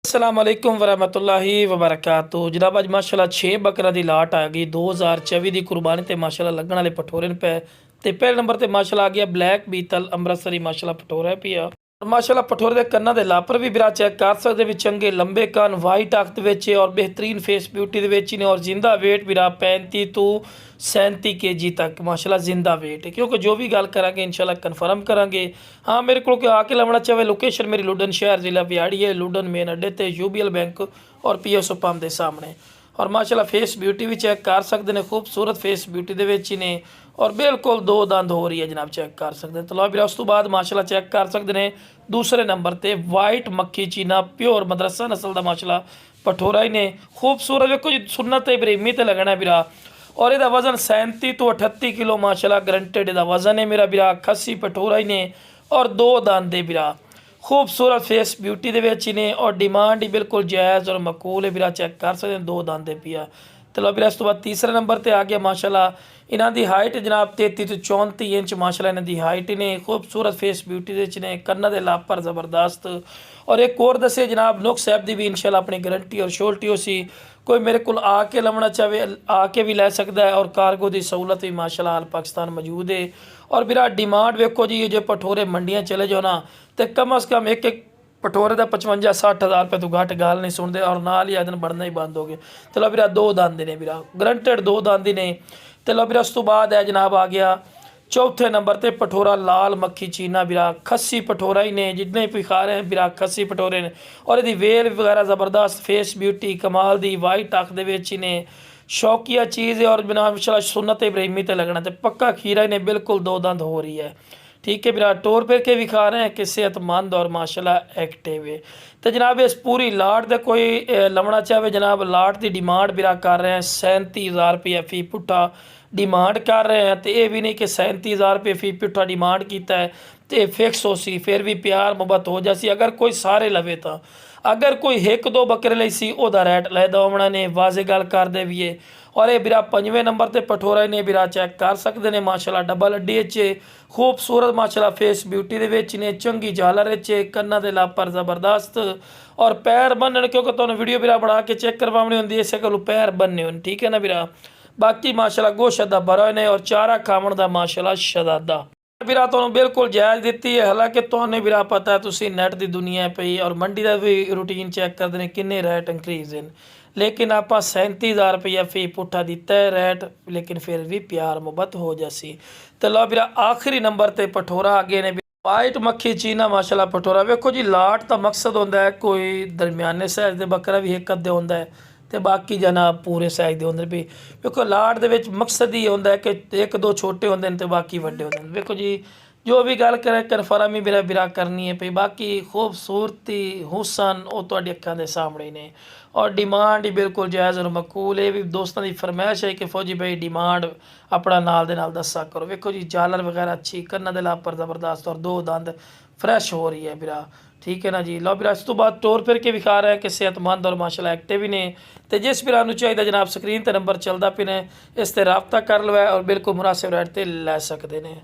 अस्सलामुअलैकुम वरहमतुल्लाहि वबरकातुह। जनाब अज माशाल्लाह 6 बकरा की लाट आ गई 2024 की कुर्बानी ते माशाल्लाह लगन वाले पठोरे पे। तो पहले नंबर पर माशाल्लाह आ गया ब्लैक बीतल अमृतसरी माशाल्लाह पठोरा पिया। माशाल्लाह पठोरे के कन्ना के लापर भी बिरा चेक कर सकते भी चंगे लंबे कन वाइट अख और बेहतरीन फेस ब्यूटी ने और जिंदा वेट बिरा 35 तो 37 kg तक माशाल्लाह जिंदा वेट है। क्योंकि जो भी गल करांगे इंशाल्लाह कन्फर्म करांगे। हाँ मेरे को आके लवना चाहे लोकेशन मेरी लुडन शहर जिला बिहाड़ी है। लुडन मेन अड्डे ते यूबीएल बैंक और पीएसओ पंप के सामने। और माशाल्लाह फेस ब्यूटी भी चेक कर सकते हैं। खूबसूरत फेस ब्यूटी के ने और बिल्कुल 2 दंद हो रही है जनाब चेक कर सकते हैं। तो लो भी उस तो बाद माशाल्लाह चेक कर सकते हैं दूसरे नंबर पर वाइट मक्खी चीना प्योर मदरसा नस्ल का माशाल्लाह पठोरा ही ने खूबसूरत देखो जी सुन्नत इब्राहिमी ते लगना बिरा। और यदा वजन 37 तो 38 किलो माशाल्लाह ग्रंटेड यदा वजन है मेरा बिरा। खस्सी पठोरा ही ने और 2 दंद है बिरा। खूबसूरत फेस ब्यूटी ने और डिमांड ही बिल्कुल जायज़ और मकूल है बिरा चेक कर सकते हैं 2 दंद है पिया। चलो बिरा इस तो बाद तीसरे नंबर पर आ गया माशाल्लाह इन्हों की हाइट जनाब 33 तो 34 इंच माशाल्लाह इन्हों की हाइट ने खूबसूरत फेस ब्यूटी ने कन्ना के लापर ज़बरदस्त। और एक और दसे जनाब नुक साहब की भी इंशाल्लाह अपनी गारंटी और श्योरिटी हो सी। कोई मेरे को आके लवना चाहे आके भी लै सकता है। और कार्गो की सहूलत भी माशाल्लाह हाल पाकिस्तान मौजूद है। और बिरा डिमांड वेखो जी जो पठोरे मंडियाँ चले जाओ ना तो कम अज़ कम एक पठोरे का 55-60 हज़ार रुपये तो घट गाल नहीं सुनते। और नाल ही आदन बढ़ना ही बंद हो गए। चलो बिरा 2 दंद ने बिरा ग्रंटेड 2 दंद ने। चलो बिरा उस तो बाद है जनाब आ गया चौथे नंबर पर पठोरा लाल मक्खी चीना बिरा खस्सी पठोरा ही ने जितने भी खा रहे हैं बिरा खस्सी पठोरे ने। और यदि वेल वगैरह ज़बरदस्त फेस ब्यूटी कमाल दी वाइट अख ने शौकिया चीज़ है। और बिना माशाल्लाह सुन्नत इब्राहिमी ते लगना तो पक्का खीरा ही ने बिल्कुल 2 दंद हो रही है। ठीक है बिरा टोर फिर के भी खा रहे हैं कि सेहतमंद और माशाल्लाह एक्टिव है। तो जनाब इस पूरी लाट का कोई लवना चाहे जनाब लाट की डिमांड बिरा कर रहे हैं 37,000 रुपये फी पुट्ठा डिमांड कर रहे हैं। तो ये भी नहीं कि 37,000 रुपये फी पुट्ठा डिमांड किया है तो फिक्स हो सी फिर भी प्यार मुहब्बत हो जासी। अगर कोई सारे लवे तो अगर कोई एक 2 बकरे ली सी ओदा रेट लै दवना ने वाजे गल कर दे भी है। और ये बिरा 5वें नंबर पर पठोरा ने बिरा चेक कर सकते हैं माशाल्लाह डबल अड्डी च खूबसूरत माशाल्लाह फेस ब्यूटी ने चंगी झालर च कन्ना के लापर ज़बरदस्त। और पैर बनन क्योंकि तुम वीडियो बिरा बना के चेक करवानी होंगी इस गलों पैर बनने हो ठीक है ना बिरा। बाकी माशाल्लाह गोश्त दा बरा ने और चारा खावन का माशाल्लाह शदादा बिरा तो बिल्कुल जायज़ दी है। हालांकि तुम्हें बिरा पता है तुम नैट की दुनिया पई और मंडी का भी रूटीन चेक करते हैं किन्ने रेट इंक्रीज हैं। लेकिन आप 37,000 रुपया फी पुट्ठा दिता है रेट लेकिन फिर भी प्यार मुहब्बत हो जासी। तो लो बिरा आखिरी नंबर पर पठोरा आगे ने वाइट मक्खी चीना माशाल्लाह पठोरा वेखो जी लाट का मकसद होंदा है कोई दरमियाने साइज के बकरा भी एक अद्धे होंदा है तो बाकी जनाब पूरे साइज के होंगे भी। देखो लाट के मकसद ही होंदा है कि 1-2 छोटे होंगे हैं तो बाकी वड्डे होंगे हैं। देखो जी जो भी गल करें कन्फर्म ही मेरा बिरा करनी है भाई। बाकी खूबसूरती हुसन वो तुहाडी अक्खां दे सामने ही ने। और डिमांड ही बिल्कुल जायज़ और मकूल है भी दोस्तों की फरमाइश है कि फौजी भाई डिमांड अपना नाल दे नाल दस्सा करो। वेखो जी झालर वगैरह अच्छी कन्ना दे लापर ज़बरदस्त और 2 दंद फ्रैश हो रही है बिरा। ठीक है ना जी लो बिरा इस तो बाद टोर फिर के विखा रहे हैं कि सेहतमंद और माशाल्लाह एक्टिव ही ने। तो जिस बिरा चाहिए जनाब स्क्रीन पर नंबर चलता पे ने इस पर रबता कर लो और बिल्कुल मुनासिब रेट पर लै सकते हैं।